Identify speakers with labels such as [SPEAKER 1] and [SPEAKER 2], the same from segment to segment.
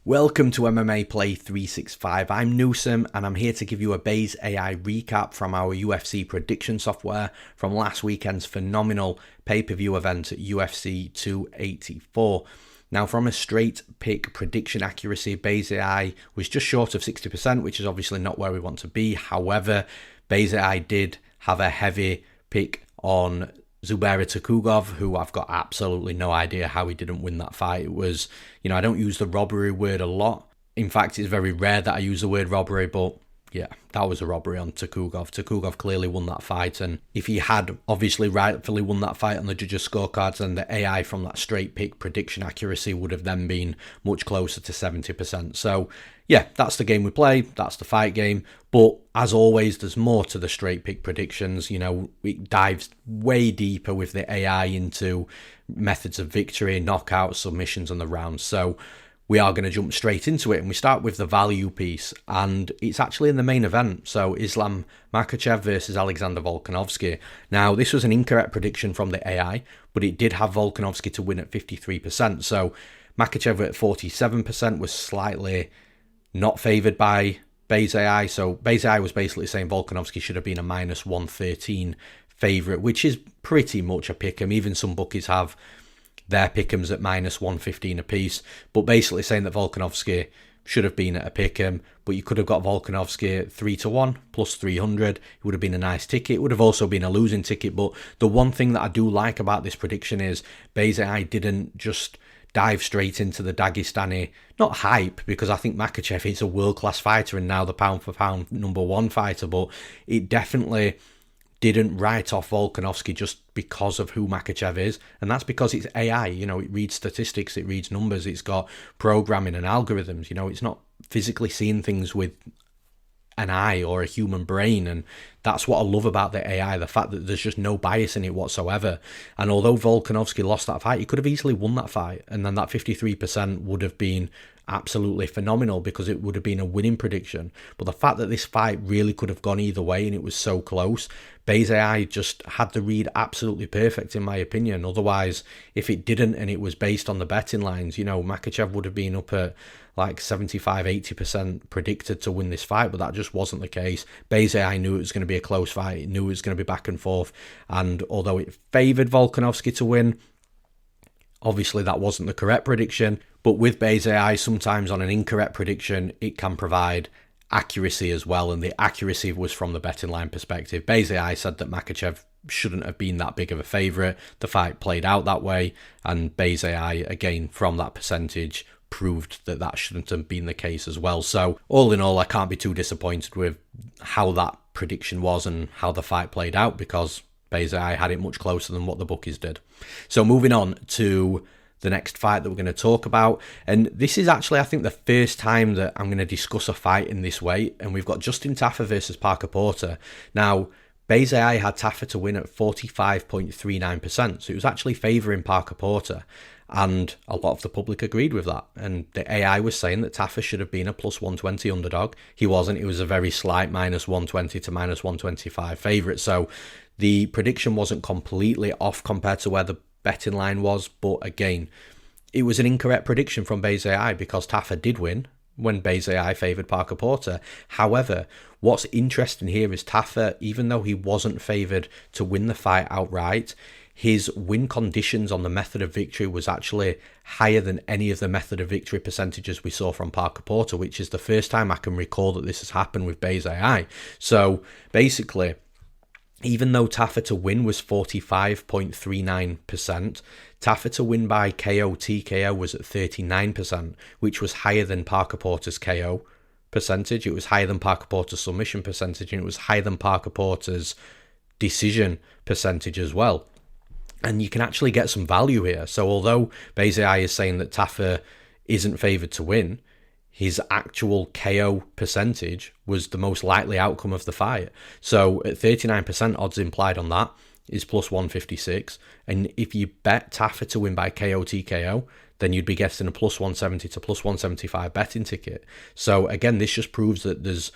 [SPEAKER 1] Welcome to MMAPlay365. I'm Newsome and I'm here to give you a Base AI recap from our UFC prediction software from last weekend's phenomenal pay-per-view event at UFC 284. Now, from a straight pick prediction accuracy, Base AI was just short of 60%, which is obviously not where we want to be. However, Base AI did have a heavy pick on Zubaira Tukhugov, who I've got absolutely no idea how he didn't win that fight. It was, I don't use the robbery word a lot. In fact, it's very rare that I use the word robbery, but yeah, that was a robbery on Tukhugov. Tukhugov clearly won that fight, and if he had obviously rightfully won that fight on the judges' scorecards, then the AI from that straight pick prediction accuracy would have then been much closer to 70%. So yeah, that's the game we play, that's the fight game, but as always, there's more to the straight pick predictions. It dives way deeper with the AI into methods of victory, knockouts, submissions, and the rounds. So we are going to jump straight into it, and we start with the value piece, and it's actually in the main event. So Islam Makhachev versus Alexander Volkanovski. Now, this was an incorrect prediction from the AI, but it did have Volkanovski to win at 53%. So Makhachev at 47% was slightly not favoured by Base AI. So Base AI was basically saying Volkanovski should have been a minus 113 favourite, which is pretty much a pick'em. Even some bookies have their pick'ems at minus 115 apiece, but basically saying that Volkanovski should have been at a pick'em, but you could have got Volkanovski at 3-1 plus 300. It would have been a nice ticket. It would have also been a losing ticket, but the one thing that I do like about this prediction is Base AI didn't just dive straight into the Dagestani, not hype, because I think Makhachev is a world-class fighter and now the pound-for-pound #1 fighter, but it definitely didn't write off Volkanovski just because of who Makhachev is, and that's because it's AI. It reads statistics, it reads numbers, it's got programming and algorithms. It's not physically seeing things with an eye or a human brain, and that's what I love about the AI, the fact that there's just no bias in it whatsoever. And although Volkanovski lost that fight, he could have easily won that fight, and then that 53% would have been absolutely phenomenal because it would have been a winning prediction. But the fact that this fight really could have gone either way and it was so close, Base AI just had the read absolutely perfect in my opinion. Otherwise, if it didn't and it was based on the betting lines, Makhachev would have been up at like 75-80% predicted to win this fight, but that just wasn't the case. Base AI knew it was going to be a close fight, it knew it was going to be back and forth, and although it favoured Volkanovski to win, obviously that wasn't the correct prediction. But with Base AI, sometimes on an incorrect prediction, it can provide accuracy as well, and the accuracy was from the betting line perspective. Base AI said that Makhachev shouldn't have been that big of a favourite. The fight played out that way, and Base AI, again, from that percentage, proved that that shouldn't have been the case as well. So all in all, I can't be too disappointed with how that prediction was and how the fight played out, because Base AI had it much closer than what the bookies did. So moving on to the next fight that we're going to talk about, and this is actually, I think, the first time that I'm going to discuss a fight in this way, and we've got Justin Tafa versus Parker Porter. Now, Base AI had Tafa to win at 45.39%, so it was actually favouring Parker Porter, and a lot of the public agreed with that, and the AI was saying that Tafa should have been a plus 120 underdog. He wasn't. It was a very slight minus 120 to minus 125 favourite, so the prediction wasn't completely off compared to where the betting line was, but again, it was an incorrect prediction from Base AI because Tafa did win when Base AI favoured Parker Porter. However, what's interesting here is Tafa, even though he wasn't favoured to win the fight outright, his win conditions on the method of victory was actually higher than any of the method of victory percentages we saw from Parker Porter, which is the first time I can recall that this has happened with Base AI. So basically, even though Tafa to win was 45.39%, Tafa to win by KO TKO was at 39%, which was higher than Parker Porter's KO percentage. It was higher than Parker Porter's submission percentage, and it was higher than Parker Porter's decision percentage as well. And you can actually get some value here. So although Base AI is saying that Tafa isn't favoured to win, his actual KO percentage was the most likely outcome of the fight. So at 39%, odds implied on that is plus 156. And if you bet Tafa to win by KO TKO, then you'd be getting a plus 170 to plus 175 betting ticket. So again, this just proves that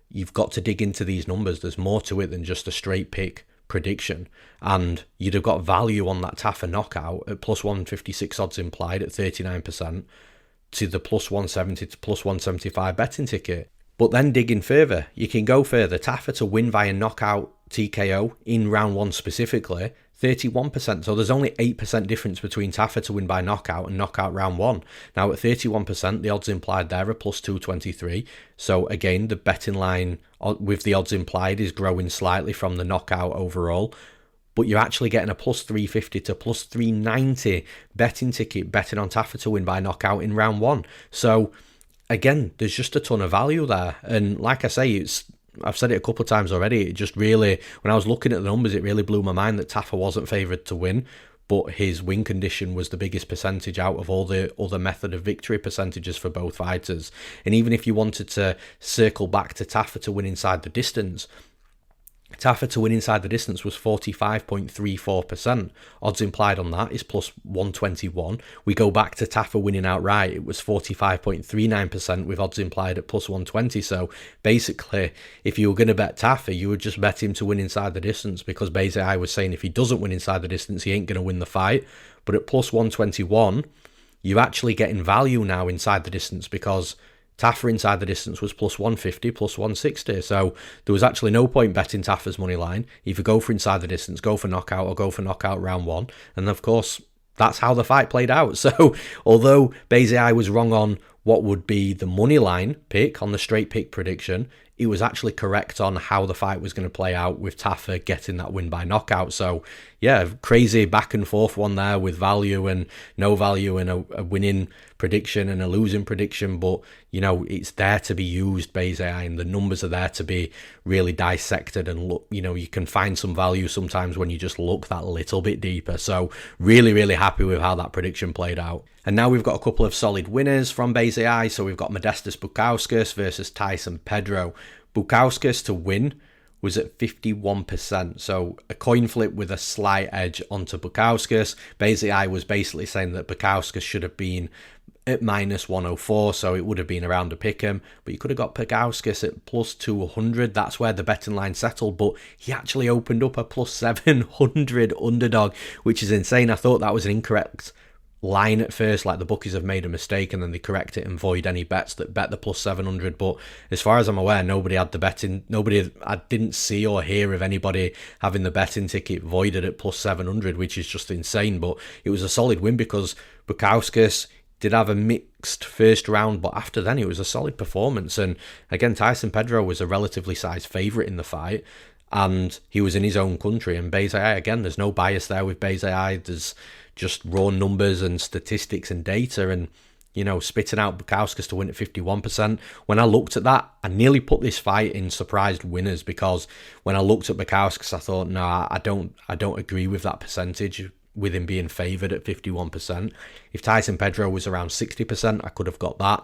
[SPEAKER 1] you've got to dig into these numbers. There's more to it than just a straight pick prediction, and you'd have got value on that Tafa knockout at plus 156 odds implied at 39%. to the plus 170 to plus 175 betting ticket. But then digging further, you can go further. Tafa to win via knockout TKO in round 1 specifically, 31%. So there's only 8% difference between Tafa to win by knockout and knockout round 1. Now at 31%, the odds implied there are plus 223. So again, the betting line with the odds implied is growing slightly from the knockout overall. But you're actually getting a plus 350 to plus 390 betting ticket betting on Tafa to win by knockout in round 1. So again, there's just a ton of value there. And like I say, I've said it a couple of times already, it just really, when I was looking at the numbers, it really blew my mind that Tafa wasn't favoured to win, but his win condition was the biggest percentage out of all the other method of victory percentages for both fighters. And even if you wanted to circle back to Tafa to win inside the distance, Tafa to win inside the distance was 45.34%. Odds implied on that is plus 121. We go back to Tafa winning outright, it was 45.39% with odds implied at plus 120. So basically, if you were going to bet Tafa, you would just bet him to win inside the distance, because basically I was saying if he doesn't win inside the distance, he ain't going to win the fight. But at plus 121, you're actually getting value now inside the distance, because Tafa inside the distance was plus 150, plus 160. So there was actually no point betting Tafa's money line. Either go for inside the distance, go for knockout, or go for knockout round 1. And of course, that's how the fight played out. So although Bezai was wrong on what would be the money line pick on the straight pick prediction, he was actually correct on how the fight was going to play out, with Tafa getting that win by knockout. So yeah, crazy back and forth one there with value and no value, and a winning prediction and a losing prediction. But you know, it's there to be used, Bezai, and the numbers are there to be really dissected and look, you know, you can find some value sometimes when you just look that little bit deeper. So really happy with how that prediction played out. And now we've got a couple of solid winners from Bezai. So we've got Modestas Bukauskas versus Tyson Pedro. Bukauskas to win was at 51%. So a coin flip with a slight edge onto Bukauskas. Bezai was basically saying that Bukauskas should have been at minus 104, so it would have been around a pick'em, but you could have got Bukauskas at plus 200. That's where the betting line settled, but he actually opened up a plus 700 underdog, which is insane. I thought that was an incorrect line at first, like the bookies have made a mistake and then they correct it and void any bets that bet the plus 700. But as far as I'm aware, nobody had the betting, I didn't see or hear of anybody having the betting ticket voided at plus 700, which is just insane. But it was a solid win because Bukauskas did have a mixed first round, but after then it was a solid performance. And again, Tyson Pedro was a relatively sized favourite in the fight, and he was in his own country. And Bezai, again, there's no bias there with Bezai. There's just raw numbers and statistics and data, and you know, spitting out Bukauskas to win at 51%. When I looked at that, I nearly put this fight in surprised winners, because when I looked at Bukauskas, I thought, no, I don't agree with that percentage, with him being favoured at 51%. If Tyson Pedro was around 60%, I could have got that.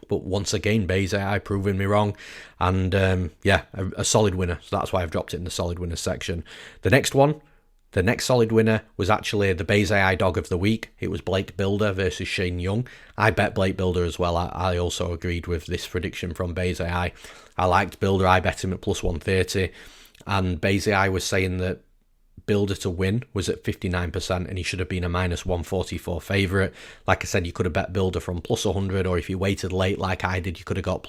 [SPEAKER 1] But once again, Bezai proving me wrong. And yeah, a solid winner. So that's why I've dropped it in the solid winners section. The next solid winner was actually the Bezai dog of the week. It was Blake Bilder versus Shane Young. I bet Blake Bilder as well. I also agreed with this prediction from Bezai. I liked Bilder. I bet him at plus 130. And Bezai was saying that Bilder to win was at 59%, and he should have been a minus 144 favourite. Like I said, you could have bet Bilder from plus 100, or if you waited late like I did, you could have got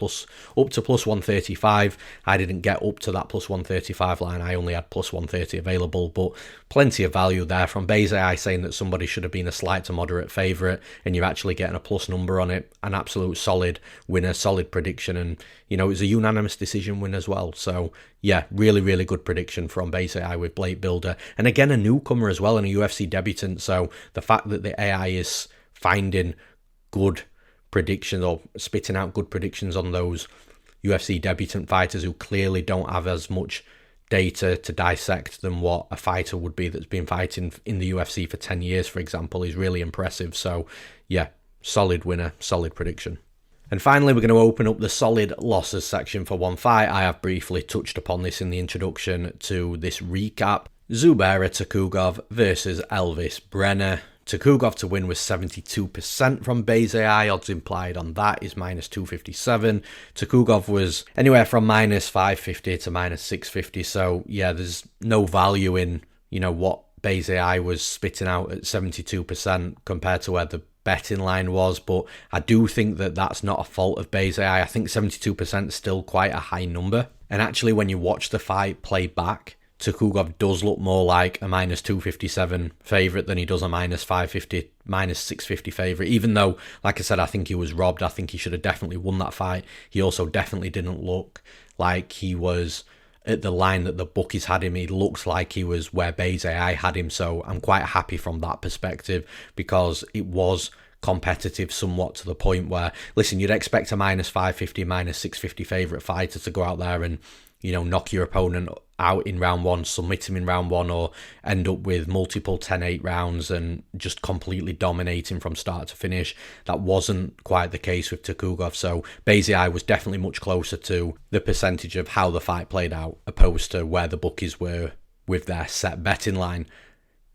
[SPEAKER 1] up to plus 135. I didn't get up to that plus 135 line. I only had plus 130 available, but plenty of value there from Bezai saying that somebody should have been a slight to moderate favourite, and you're actually getting a plus number on it. An absolute solid winner, solid prediction, and you know, it was a unanimous decision win as well. So yeah, really good prediction from Bezai with Blake Bilder. And again, a newcomer as well, and a UFC debutant. So the fact that the AI is finding good predictions or spitting out good predictions on those UFC debutant fighters who clearly don't have as much data to dissect than what a fighter would be that's been fighting in the UFC for 10 years, for example, is really impressive. So yeah, solid winner, solid prediction. And finally, we're going to open up the solid losses section for one fight. I have briefly touched upon this in the introduction to this recap. Zubaira Tukhugov versus Elves Brenner. Tukhugov to win was 72% from Bezai. Odds implied on that is minus 257. Tukhugov was anywhere from minus 550 to minus 650. So yeah, there's no value in, you know, what Bezai was spitting out at 72% compared to where the betting line was, but I do think that that's not a fault of Bayes AI. I think 72% is still quite a high number. And actually, when you watch the fight play back, Tukhugov does look more like a minus 257 favourite than he does a minus 550, minus 650 favourite. Even though, like I said, I think he was robbed. I think he should have definitely won that fight. He also definitely didn't look like he was at the line that the bookies had him. He looks like he was where Bayes AI had him. So I'm quite happy from that perspective, because it was competitive somewhat, to the point where, listen, you'd expect a minus 550, minus 650 favourite fighter to go out there and, you know, knock your opponent out in round one, submit him in round one, or end up with multiple 10-8 rounds and just completely dominating from start to finish. That wasn't quite the case with Tukhugov. So Bayes AI was definitely much closer to the percentage of how the fight played out, opposed to where the bookies were with their set betting line.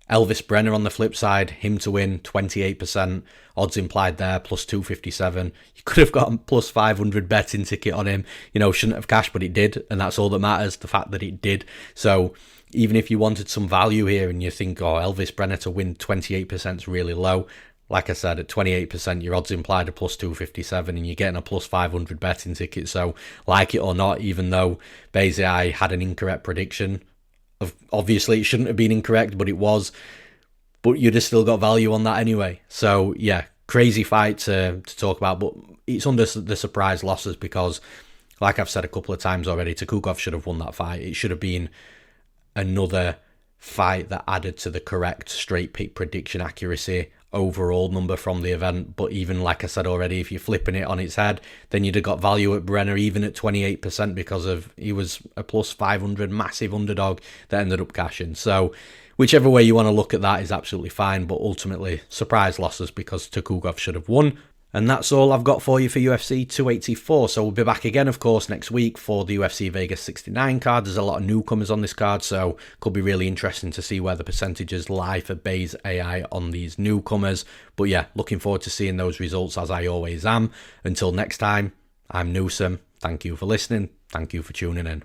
[SPEAKER 1] Elves Brenner on the flip side, him to win, 28%, odds implied there, plus 257. You could have got a plus 500 betting ticket on him, you know, shouldn't have cashed, but it did, and that's all that matters, the fact that it did. So even if you wanted some value here and you think, oh, Elves Brenner to win 28% is really low, like I said, at 28%, your odds implied are plus 257 and you're getting a plus 500 betting ticket. So like it or not, even though Bayes AI had an incorrect prediction, obviously it shouldn't have been incorrect, but it was, but you'd have still got value on that anyway. So yeah, crazy fight to talk about, but it's under the surprise losses because, like I've said a couple of times already, Tukhugov should have won that fight. It should have been another fight that added to the correct straight pick prediction accuracy overall number from the event. But even, like I said already, if you're flipping it on its head, then you'd have got value at Brenner even at 28% because of he was a plus 500 massive underdog that ended up cashing. So whichever way you want to look at that is absolutely fine, but ultimately surprise losses because Tukhugov should have won. And that's all I've got for you for UFC 284. So we'll be back again, of course, next week for the UFC Vegas 69 card. There's a lot of newcomers on this card, so could be really interesting to see where the percentages lie for Bayes AI on these newcomers. But yeah, looking forward to seeing those results, as I always am. Until next time, I'm Newsome. Thank you for listening. Thank you for tuning in.